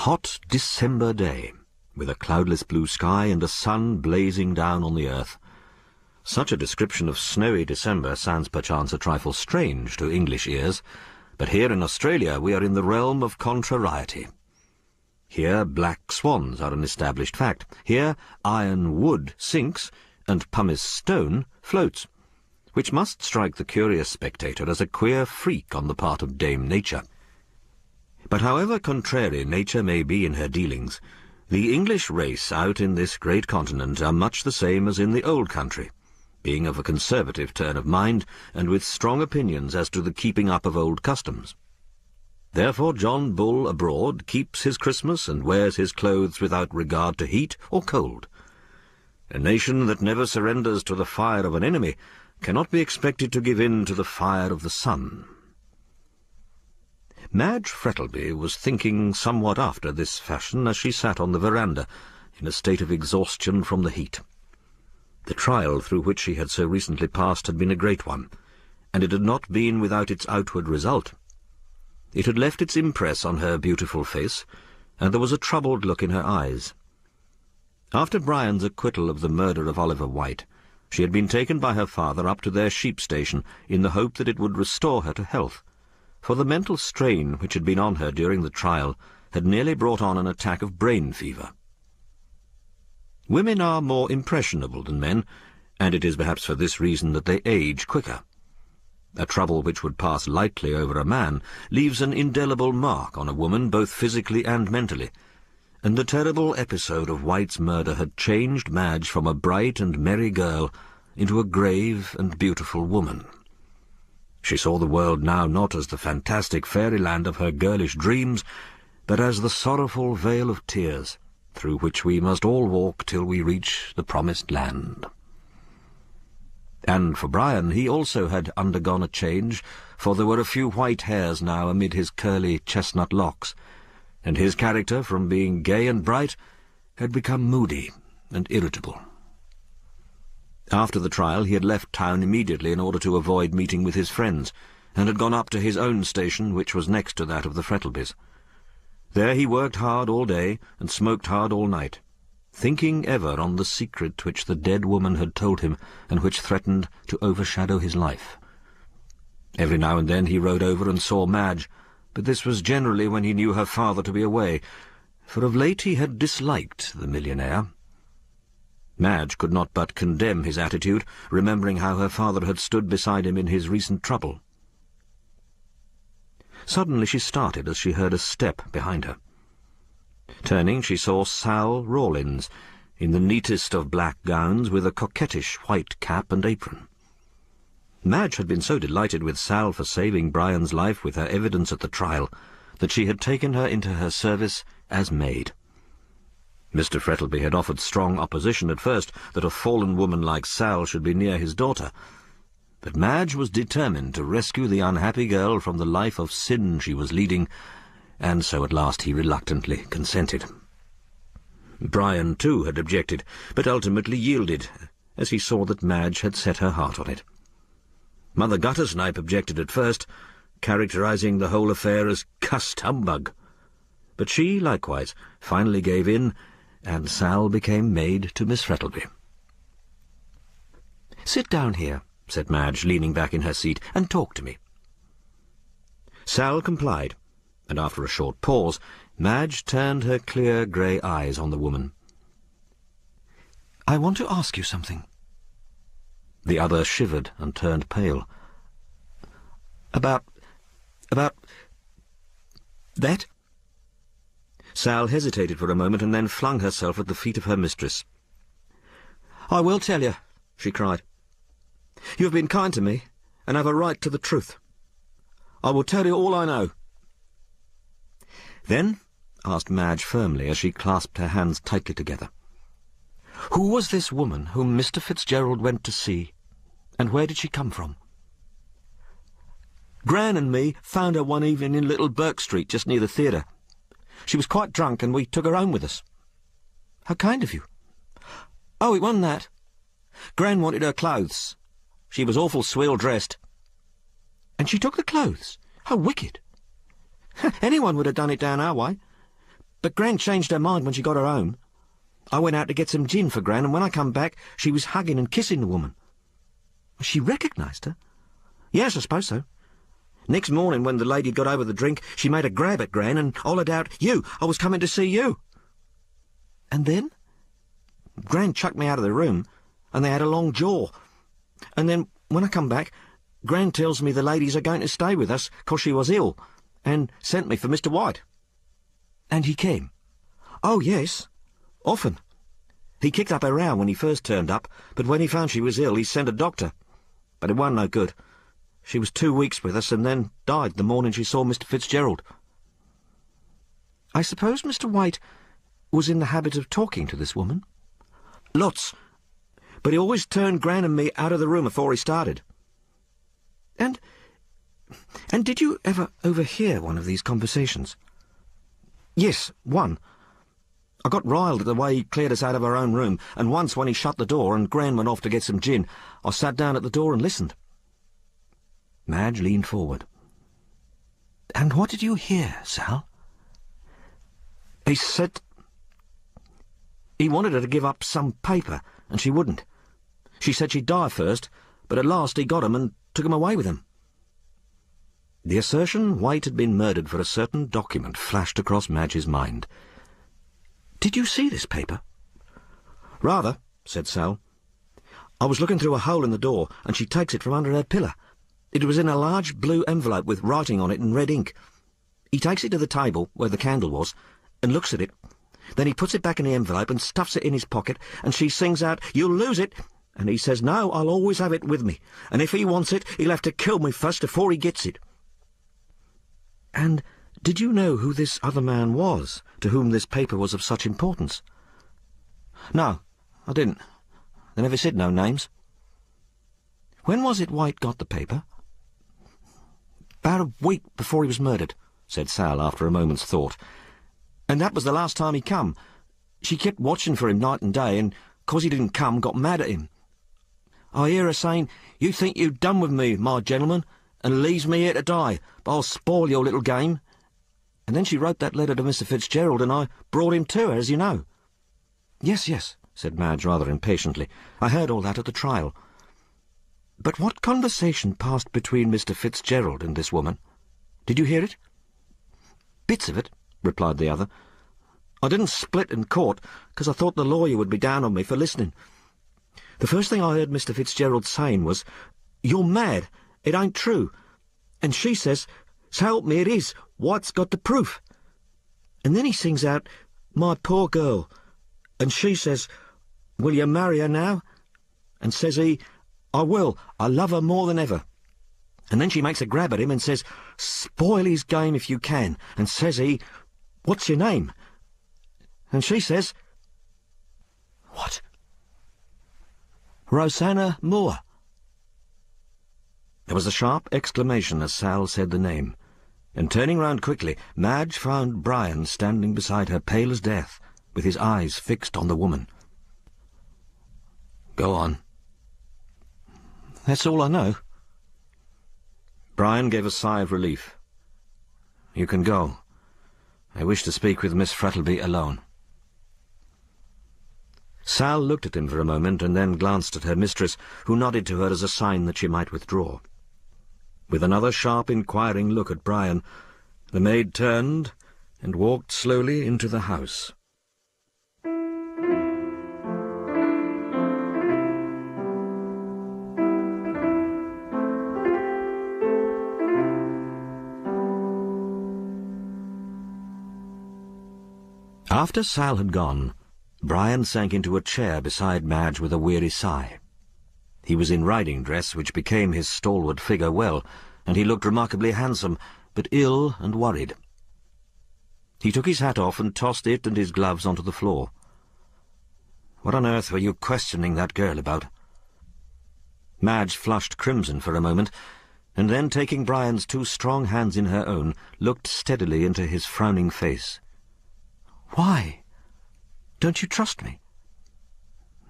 hot December day, with a cloudless blue sky and a sun blazing down on the earth. Such a description of snowy December sounds perchance a trifle strange to English ears, but here in Australia we are in the realm of contrariety. Here black swans are an established fact. Here iron wood sinks, and pumice stone floats, which must strike the curious spectator as a queer freak on the part of Dame Nature. But however contrary Nature may be in her dealings, the English race out in this great continent are much the same as in the old country, being of a conservative turn of mind and with strong opinions as to the keeping up of old customs. Therefore John Bull abroad keeps his Christmas and wears his clothes without regard to heat or cold. A nation that never surrenders to the fire of an enemy cannot be expected to give in to the fire of the sun. Madge Frettlby was thinking somewhat after this fashion as she sat on the veranda, in a state of exhaustion from the heat. The trial through which she had so recently passed had been a great one, and it had not been without its outward result. It had left its impress on her beautiful face, and there was a troubled look in her eyes. After Brian's acquittal of the murder of Oliver White, she had been taken by her father up to their sheep station in the hope that it would restore her to health, for the mental strain which had been on her during the trial had nearly brought on an attack of brain fever. Women are more impressionable than men, and it is perhaps for this reason that they age quicker. A trouble which would pass lightly over a man leaves an indelible mark on a woman both physically and mentally, and the terrible episode of White's murder had changed Madge from a bright and merry girl into a grave and beautiful woman. She saw the world now not as the fantastic fairyland of her girlish dreams, but as the sorrowful vale of tears, through which we must all walk till we reach the promised land. And for Brian, he also had undergone a change, for there were a few white hairs now amid his curly chestnut locks, and his character, from being gay and bright, had become moody and irritable. After the trial he had left town immediately in order to avoid meeting with his friends, and had gone up to his own station, which was next to that of the Frettlbys. There he worked hard all day and smoked hard all night, thinking ever on the secret which the dead woman had told him and which threatened to overshadow his life. Every now and then he rode over and saw Madge, but this was generally when he knew her father to be away, for of late he had disliked the millionaire. Madge could not but condemn his attitude, remembering how her father had stood beside him in his recent trouble. Suddenly she started as she heard a step behind her. Turning, she saw Sal Rawlins, in the neatest of black gowns, with a coquettish white cap and apron. Madge had been so delighted with Sal for saving Brian's life with her evidence at the trial that she had taken her into her service as maid. Mr. Frettlby had offered strong opposition at first that a fallen woman like Sal should be near his daughter, but Madge was determined to rescue the unhappy girl from the life of sin she was leading, and so at last he reluctantly consented. Brian, too, had objected, but ultimately yielded, as he saw that Madge had set her heart on it. Mother Guttersnipe objected at first, characterizing the whole affair as cussed humbug, but she, likewise, finally gave in, and Sal became maid to Miss Frettlby. "Sit down here," said Madge, leaning back in her seat, "and talk to me." Sal complied, and after a short pause, Madge turned her clear grey eyes on the woman. "I want to ask you something." The other shivered and turned pale. About that?" Sal hesitated for a moment and then flung herself at the feet of her mistress. "I will tell you," she cried. "You have been kind to me, and have a right to the truth. I will tell you all I know." "Then," asked Madge firmly, as she clasped her hands tightly together, "who was this woman whom Mr. Fitzgerald went to see, and where did she come from?" "Gran and me found her one evening in Little Burke Street, just near the theatre. She was quite drunk, and we took her home with us." "How kind of you." "Oh, it wasn't that. Gran wanted her clothes. She was awful swell dressed." "And she took the clothes? How wicked!" "Anyone would have done it down our way. But Gran changed her mind when she got her home. I went out to get some gin for Gran, and when I come back, she was hugging and kissing the woman. She recognised her? Yes, I suppose so. Next morning, when the lady got over the drink, she made a grab at Gran and hollered out, "You! I was coming to see you!" And then? Gran chucked me out of the room, and they had a long jaw. And then, when I come back, Gran tells me the ladies are going to stay with us 'cause she was ill, and sent me for Mr. White. And he came? Oh, yes. Often. He kicked up a row when he first turned up, but when he found she was ill, he sent a doctor. But it wasn't no good. She was 2 weeks with us and then died the morning she saw Mr. Fitzgerald. I suppose Mr. White was in the habit of talking to this woman? Lots. But he always turned Gran and me out of the room before he started. And did you ever overhear one of these conversations? Yes, one. I got riled at the way he cleared us out of our own room, and once when he shut the door and Gran went off to get some gin, I sat down at the door and listened. Madge leaned forward. And what did you hear, Sal? He said he wanted her to give up some paper, and she wouldn't. She said she'd die first, but at last he got him and took him away with him. The assertion White had been murdered for a certain document flashed across Madge's mind. Did you see this paper? Rather, said Sal. I was looking through a hole in the door, and she takes it from under her pillow. It was in a large blue envelope with writing on it in red ink. He takes it to the table, where the candle was, and looks at it. Then he puts it back in the envelope and stuffs it in his pocket, and she sings out, "You'll lose it!" And he says, "No, I'll always have it with me, and if he wants it, he'll have to kill me first before he gets it." And did you know who this other man was, to whom this paper was of such importance? No, I didn't. They never said no names. When was it White got the paper? About a week before he was murdered, said Sal after a moment's thought. And that was the last time he come. She kept watching for him night and day, and 'cause he didn't come, got mad at him. I hear her saying, "You think you've done with me, my gentleman, and leaves me here to die, but I'll spoil your little game." And then she wrote that letter to Mr. Fitzgerald, and I brought him to her, as you know. Yes, yes, said Madge rather impatiently. I heard all that at the trial. But what conversation passed between Mr. Fitzgerald and this woman? Did you hear it? Bits of it, replied the other. I didn't split in court, 'cause I thought the lawyer would be down on me for listening. The first thing I heard Mr. Fitzgerald saying was, "You're mad, it ain't true." And she says, "So help me, it is. White's got the proof." And then he sings out, "My poor girl." And she says, "Will you marry her now?" And says he, "I will. I love her more than ever." And then she makes a grab at him and says, "Spoil his game if you can." And says he, "What's your name?" And she says, "What?" "Rosanna Moore." There was a sharp exclamation as Sal said the name, and turning round quickly, Madge found Brian standing beside her, pale as death, with his eyes fixed on the woman. "Go on." "That's all I know." Brian gave a sigh of relief. "You can go. I wish to speak with Miss Frettlby alone." Sal looked at him for a moment and then glanced at her mistress, who nodded to her as a sign that she might withdraw. With another sharp, inquiring look at Brian, the maid turned and walked slowly into the house. After Sal had gone, Brian sank into a chair beside Madge with a weary sigh. He was in riding dress, which became his stalwart figure well, and he looked remarkably handsome, but ill and worried. He took his hat off and tossed it and his gloves onto the floor. "What on earth were you questioning that girl about?" Madge flushed crimson for a moment, and then, taking Brian's two strong hands in her own, looked steadily into his frowning face. "Why? Don't you trust me?"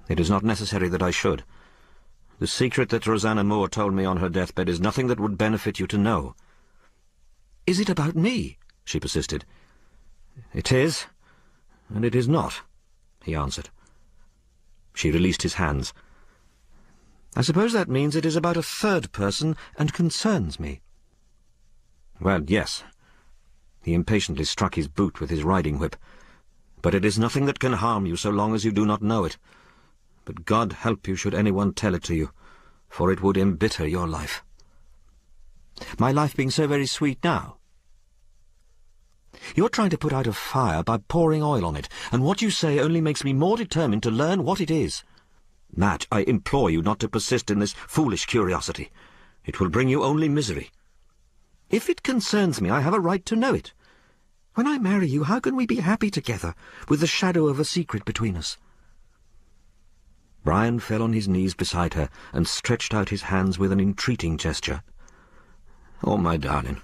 "It is not necessary that I should. The secret that Rosanna Moore told me on her deathbed is nothing that would benefit you to know." "Is it about me?" she persisted. "It is, and it is not," he answered. She released his hands. "I suppose that means it is about a third person and concerns me." "Well, yes." He impatiently struck his boot with his riding whip. "But it is nothing that can harm you so long as you do not know it. But God help you should anyone tell it to you, for it would embitter your life." "My life being so very sweet now?" "You're trying to put out a fire by pouring oil on it, and what you say only makes me more determined to learn what it is. Madge, I implore you not to persist in this foolish curiosity. It will bring you only misery. If it concerns me, I have a right to know it. When I marry you, how can we be happy together, with the shadow of a secret between us?" Brian fell on his knees beside her and stretched out his hands with an entreating gesture. "Oh, my darling,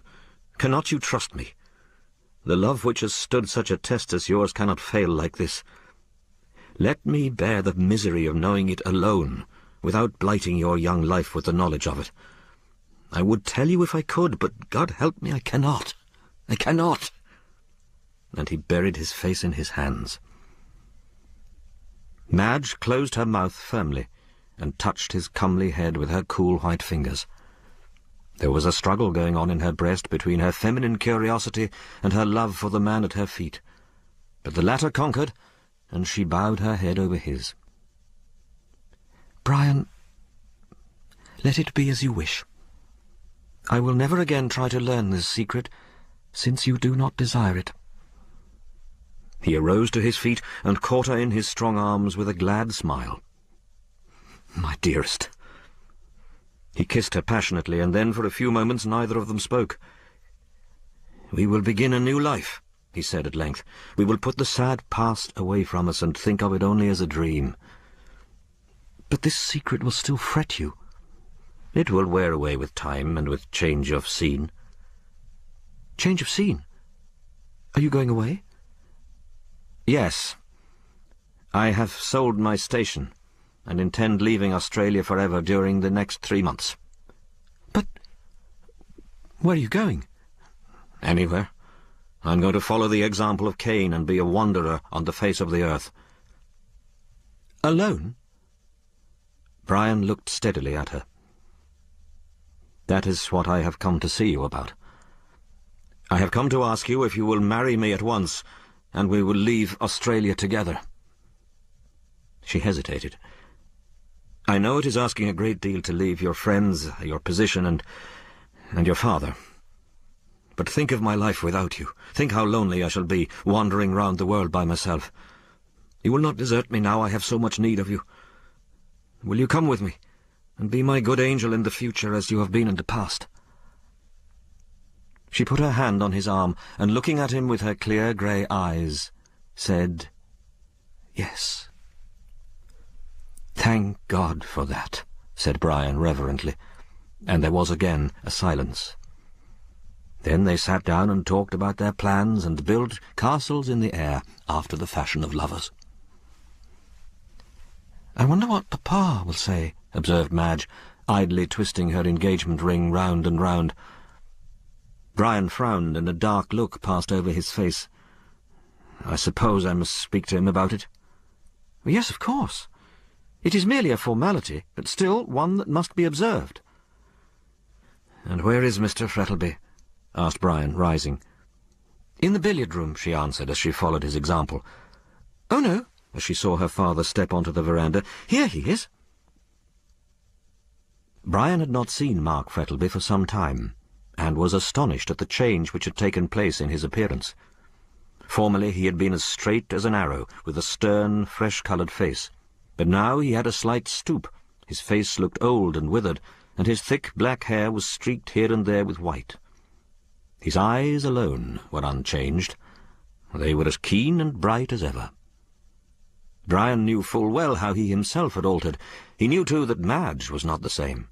cannot you trust me? The love which has stood such a test as yours cannot fail like this. Let me bear the misery of knowing it alone, without blighting your young life with the knowledge of it. I would tell you if I could, but God help me, I cannot. I cannot." And he buried his face in his hands. Madge closed her mouth firmly and touched his comely head with her cool white fingers. There was a struggle going on in her breast between her feminine curiosity and her love for the man at her feet, but the latter conquered, and she bowed her head over his. "Brian, let it be as you wish. I will never again try to learn this secret, since you do not desire it." He arose to his feet and caught her in his strong arms with a glad smile. "My dearest." He kissed her passionately, and then for a few moments neither of them spoke. "We will begin a new life," he said at length. "We will put the sad past away from us and think of it only as a dream." "But this secret will still fret you." "It will wear away with time and with change of scene." "Change of scene? Are you going away?" "Yes. I have sold my station, and intend leaving Australia forever during the next 3 months. "But where are you going?" "Anywhere. I'm going to follow the example of Cain and be a wanderer on the face of the earth." "Alone?" Brian looked steadily at her. "That is what I have come to see you about. I have come to ask you if you will marry me at once, and we will leave Australia together." She hesitated. "I know it is asking a great deal to leave your friends, your position, and your father. But think of my life without you. Think how lonely I shall be, wandering round the world by myself. You will not desert me now I have so much need of you. Will you come with me, and be my good angel in the future as you have been in the past?" She put her hand on his arm, and looking at him with her clear grey eyes, said, "Yes." "Thank God for that," said Brian reverently, and there was again a silence. Then they sat down and talked about their plans and built castles in the air after the fashion of lovers. "I wonder what Papa will say," observed Madge, idly twisting her engagement ring round and round. Brian frowned, and a dark look passed over his face. "I suppose I must speak to him about it?" "Yes, of course. It is merely a formality, but still one that must be observed." "And where is Mr. Frettlby?" asked Brian, rising. "In the billiard-room," she answered, as she followed his example. "Oh, no," as she saw her father step onto the veranda. "Here he is." Brian had not seen Mark Frettlby for some time, and was astonished at the change which had taken place in his appearance. Formerly he had been as straight as an arrow, with a stern, fresh-coloured face, but now he had a slight stoop, his face looked old and withered, and his thick black hair was streaked here and there with white. His eyes alone were unchanged. They were as keen and bright as ever. Brian knew full well how he himself had altered. He knew, too, that Madge was not the same.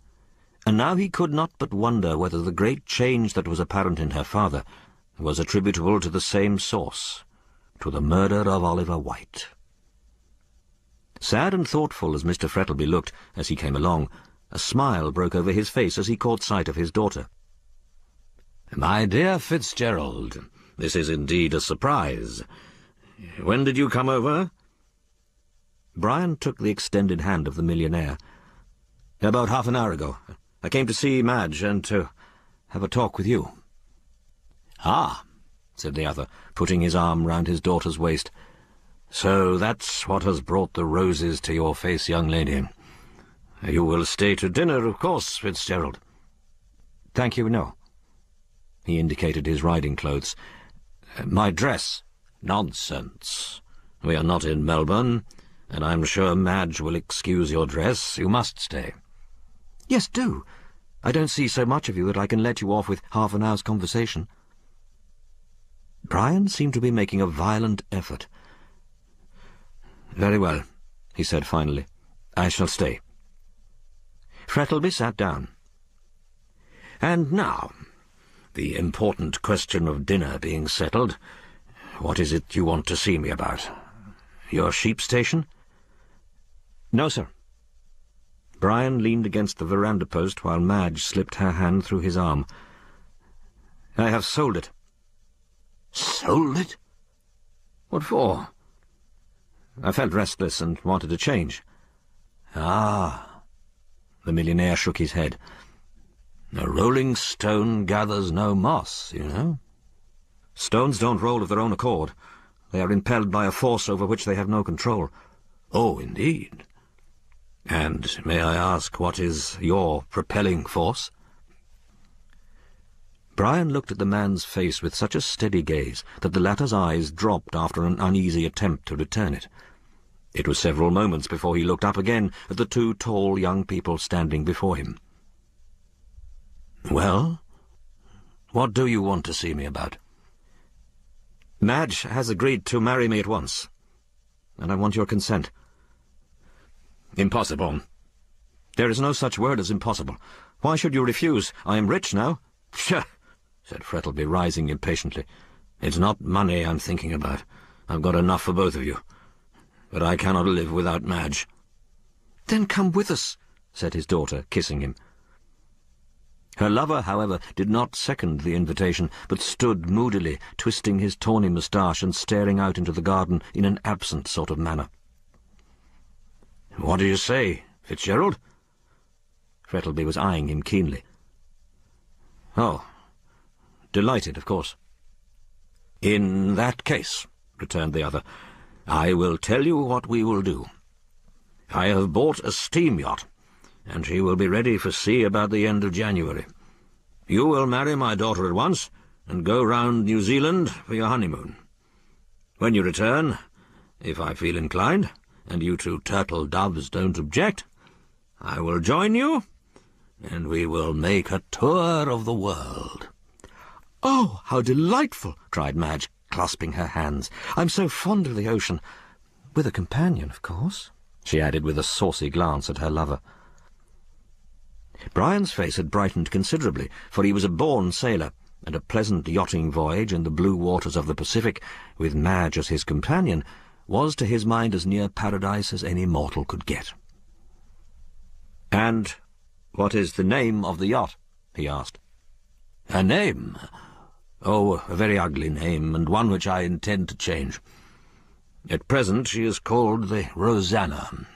And now he could not but wonder whether the great change that was apparent in her father was attributable to the same source, to the murder of Oliver White. Sad and thoughtful as Mr. Frettlby looked as he came along, a smile broke over his face as he caught sight of his daughter. "My dear Fitzgerald, this is indeed a surprise. When did you come over?" Brian took the extended hand of the millionaire. "About half an hour ago. I came to see Madge and to have a talk with you." "Ah," said the other, putting his arm round his daughter's waist. "So that's what has brought the roses to your face, young lady. You will stay to dinner, of course, Fitzgerald." "Thank you, no." He indicated his riding clothes. "My dress." "Nonsense. We are not in Melbourne, and I'm sure Madge will excuse your dress. You must stay." "Yes, do. I don't see so much of you that I can let you off with half an hour's conversation." Brian seemed to be making a violent effort. "Very well," he said finally. "I shall stay." Frettleby sat down. "And now, the important question of dinner being settled, what is it you want to see me about? Your sheep station?" "No, sir." Brian leaned against the veranda post while Madge slipped her hand through his arm. "I have sold it." "Sold it? What for?" "I felt restless and wanted a change." "Ah." The millionaire shook his head. "A rolling stone gathers no moss, you know." "Stones don't roll of their own accord. They are impelled by a force over which they have no control." "Oh, indeed. And may I ask what is your propelling force?" Brian looked at the man's face with such a steady gaze that the latter's eyes dropped after an uneasy attempt to return it. It was several moments before he looked up again at the two tall young people standing before him. "Well, what do you want to see me about?" "Madge has agreed to marry me at once, and I want your consent." "Impossible." "There is no such word as impossible. Why should you refuse? I am rich now." "Pshaw!" said Frettleby, rising impatiently. "It's not money I'm thinking about. I've got enough for both of you. But I cannot live without Madge." "Then come with us," said his daughter, kissing him. Her lover, however, did not second the invitation, but stood moodily, twisting his tawny moustache and staring out into the garden in an absent sort of manner. "What do you say, Fitzgerald?" Frettleby was eyeing him keenly. "Oh, delighted, of course." "In that case," returned the other, "I will tell you what we will do. I have bought a steam yacht, and she will be ready for sea about the end of January. You will marry my daughter at once, and go round New Zealand for your honeymoon. When you return, if I feel inclined, and you two turtle doves don't object, I will join you, and we will make a tour of the world." "Oh, how delightful!" cried Madge, clasping her hands. "I'm so fond of the ocean. With a companion, of course," she added with a saucy glance at her lover. Brian's face had brightened considerably, for he was a born sailor, and a pleasant yachting voyage in the blue waters of the Pacific, with Madge as his companion, was to his mind as near paradise as any mortal could get. "And what is the name of the yacht?" he asked. "Her name? Oh, a very ugly name, and one which I intend to change. At present she is called the Rosanna."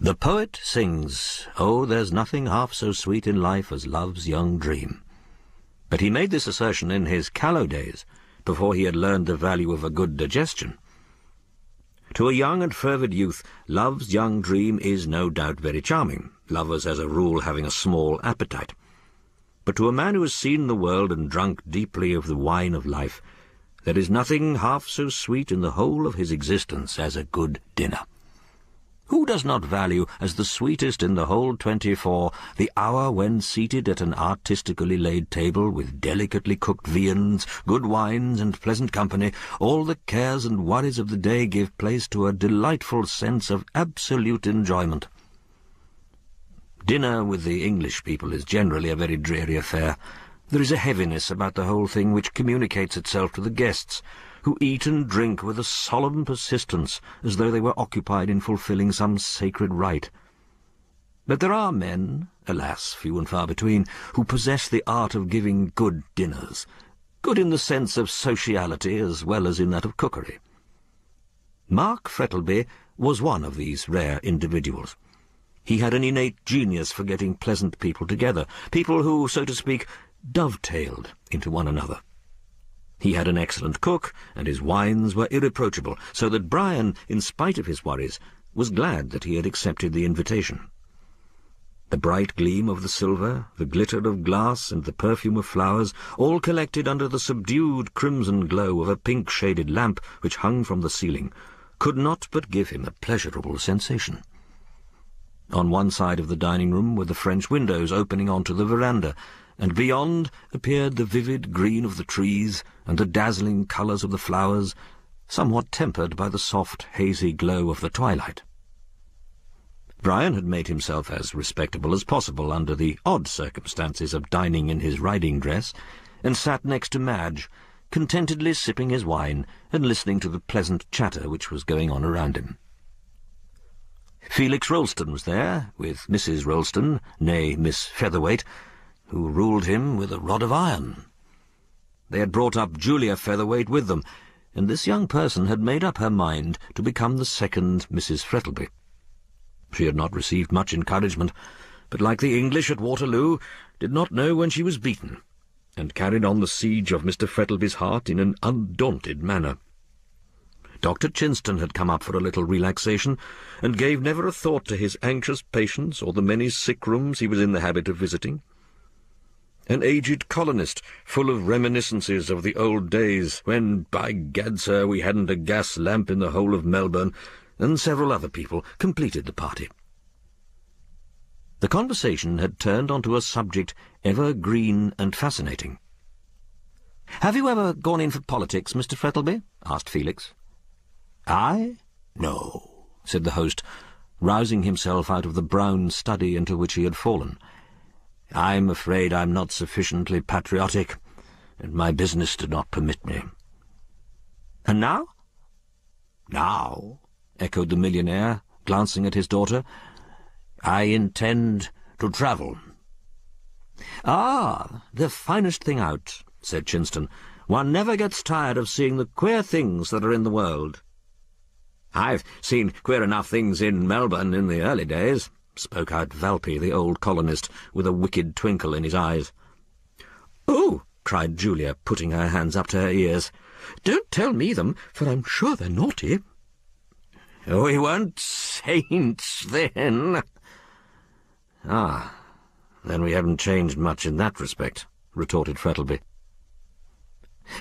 The poet sings, "Oh, there's nothing half so sweet in life as love's young dream." But he made this assertion in his callow days, before he had learned the value of a good digestion. To a young and fervid youth, love's young dream is no doubt very charming, lovers as a rule having a small appetite. But to a man who has seen the world and drunk deeply of the wine of life, there is nothing half so sweet in the whole of his existence as a good dinner. Who does not value as the sweetest in the whole 24 the hour when, seated at an artistically laid table with delicately cooked viands, good wines, and pleasant company, all the cares and worries of the day give place to a delightful sense of absolute enjoyment? Dinner with the English people is generally a very dreary affair. There is a heaviness about the whole thing which communicates itself to the guests, who eat and drink with a solemn persistence, as though they were occupied in fulfilling some sacred rite. But there are men, alas, few and far between, who possess the art of giving good dinners, good in the sense of sociality as well as in that of cookery. Mark Frettlby was one of these rare individuals. He had an innate genius for getting pleasant people together, people who, so to speak, dovetailed into one another. He had an excellent cook, and his wines were irreproachable, so that Brian, in spite of his worries, was glad that he had accepted the invitation. The bright gleam of the silver, the glitter of glass, and the perfume of flowers, all collected under the subdued crimson glow of a pink-shaded lamp which hung from the ceiling, could not but give him a pleasurable sensation. On one side of the dining-room were the French windows opening onto the veranda, and beyond appeared the vivid green of the trees and the dazzling colours of the flowers, somewhat tempered by the soft, hazy glow of the twilight. Brian had made himself as respectable as possible under the odd circumstances of dining in his riding dress, and sat next to Madge, contentedly sipping his wine and listening to the pleasant chatter which was going on around him. Felix Rolleston was there, with Mrs. Rolleston, née Miss Featherweight, who ruled him with a rod of iron. They had brought up Julia Featherweight with them, and this young person had made up her mind to become the second Mrs. Frettlby. She had not received much encouragement, but like the English at Waterloo, did not know when she was beaten, and carried on the siege of Mr. Frettlby's heart in an undaunted manner. Dr. Chinston had come up for a little relaxation, and gave never a thought to his anxious patients or the many sick rooms he was in the habit of visiting. An aged colonist, full of reminiscences of the old days, when, by gad, sir, we hadn't a gas lamp in the whole of Melbourne, and several other people completed the party. The conversation had turned onto a subject ever green and fascinating. "Have you ever gone in for politics, Mr. Frettlby?" asked Felix. "I? No," said the host, rousing himself out of the brown study into which he had fallen. "I'm afraid I'm not sufficiently patriotic, and my business did not permit me." "And now?" "Now," echoed the millionaire, glancing at his daughter, "I intend to travel." "Ah, the finest thing out," said Chinston. "One never gets tired of seeing the queer things that are in the world." "I've seen queer enough things in Melbourne in the early days," spoke out Valpy, the old colonist, with a wicked twinkle in his eyes. "Oh!" cried Julia, putting her hands up to her ears. "Don't tell me them, for I'm sure they're naughty." "We weren't saints then." "Ah, then we haven't changed much in that respect," retorted Frettlby.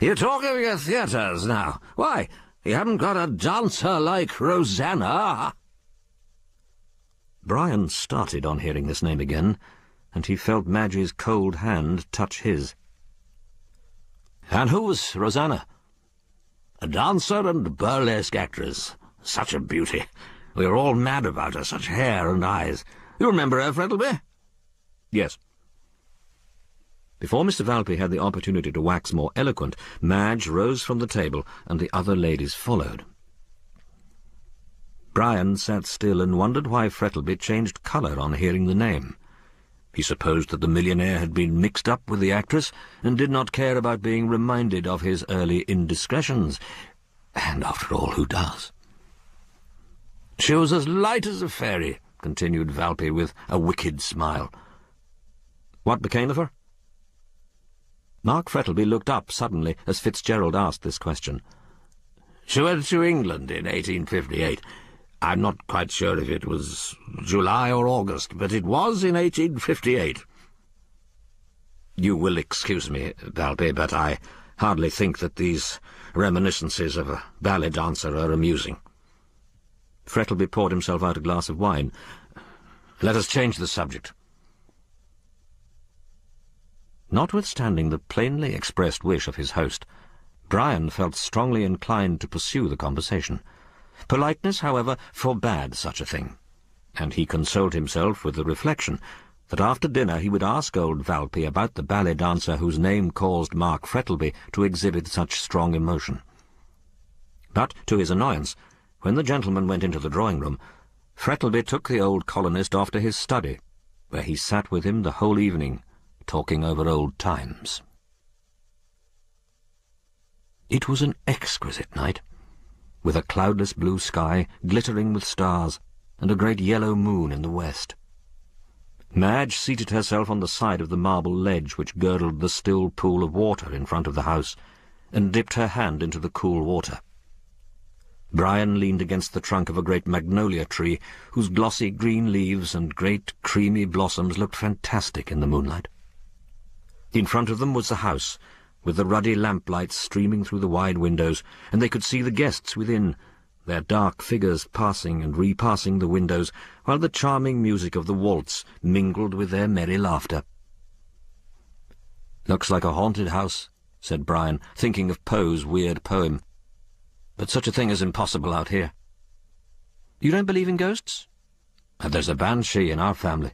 "You talk of your theatres now. Why, you haven't got a dancer like Rosanna." Brian started on hearing this name again, and he felt Madge's cold hand touch his. "And who's Rosanna?" "A dancer and burlesque actress. Such a beauty. We were all mad about her, such hair and eyes. You remember her, Frettlby?" "Yes." Before Mr. Valpy had the opportunity to wax more eloquent, Madge rose from the table, and the other ladies followed. Brian sat still and wondered why Frettlby changed colour on hearing the name. He supposed that the millionaire had been mixed up with the actress, and did not care about being reminded of his early indiscretions. And after all, who does? "She was as light as a fairy," continued Valpy with a wicked smile. "What became of her?" Mark Frettlby looked up suddenly as Fitzgerald asked this question. "She went to England in 1858. I'm not quite sure if it was July or August, but it was in 1858. "You will excuse me, Valpy, but I hardly think that these reminiscences of a ballet dancer are amusing." Frettlby poured himself out a glass of wine. "Let us change the subject." Notwithstanding the plainly expressed wish of his host, Brian felt strongly inclined to pursue the conversation. Politeness, however, forbade such a thing, and he consoled himself with the reflection that after dinner he would ask old Valpy about the ballet dancer whose name caused Mark Frettlby to exhibit such strong emotion. But, to his annoyance, when the gentleman went into the drawing-room, Frettleby took the old colonist off to his study, where he sat with him the whole evening, talking over old times. It was an exquisite night, with a cloudless blue sky glittering with stars, and a great yellow moon in the west. Madge seated herself on the side of the marble ledge which girdled the still pool of water in front of the house, and dipped her hand into the cool water. Brian leaned against the trunk of a great magnolia tree, whose glossy green leaves and great creamy blossoms looked fantastic in the moonlight. In front of them was the house, with the ruddy lamplight streaming through the wide windows, and they could see the guests within, their dark figures passing and repassing the windows, while the charming music of the waltz mingled with their merry laughter. "Looks like a haunted house," said Brian, thinking of Poe's weird poem. "But such a thing is impossible out here." "You don't believe in ghosts?" "There's a banshee in our family.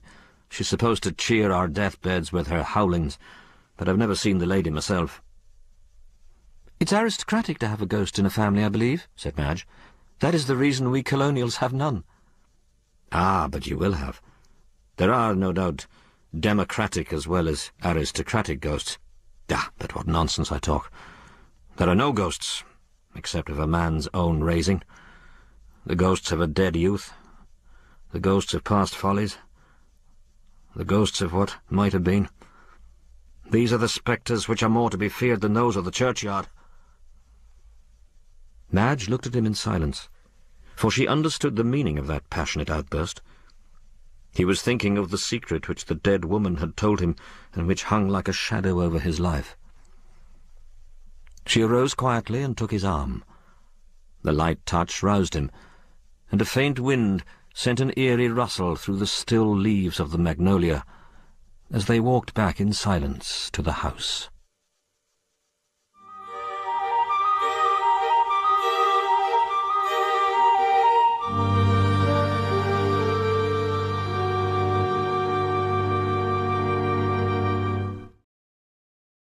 She's supposed to cheer our deathbeds with her howlings, but I've never seen the lady myself." "It's aristocratic to have a ghost in a family, I believe," said Madge. "That is the reason we colonials have none." "Ah, but you will have. There are, no doubt, democratic as well as aristocratic ghosts. Ah, but what nonsense I talk. There are no ghosts, except of a man's own raising. The ghosts of a dead youth, the ghosts of past follies, the ghosts of what might have been. These are the spectres which are more to be feared than those of the churchyard." Madge looked at him in silence, for she understood the meaning of that passionate outburst. He was thinking of the secret which the dead woman had told him, and which hung like a shadow over his life. She arose quietly and took his arm. The light touch roused him, and a faint wind sent an eerie rustle through the still leaves of the magnolia as they walked back in silence to the house.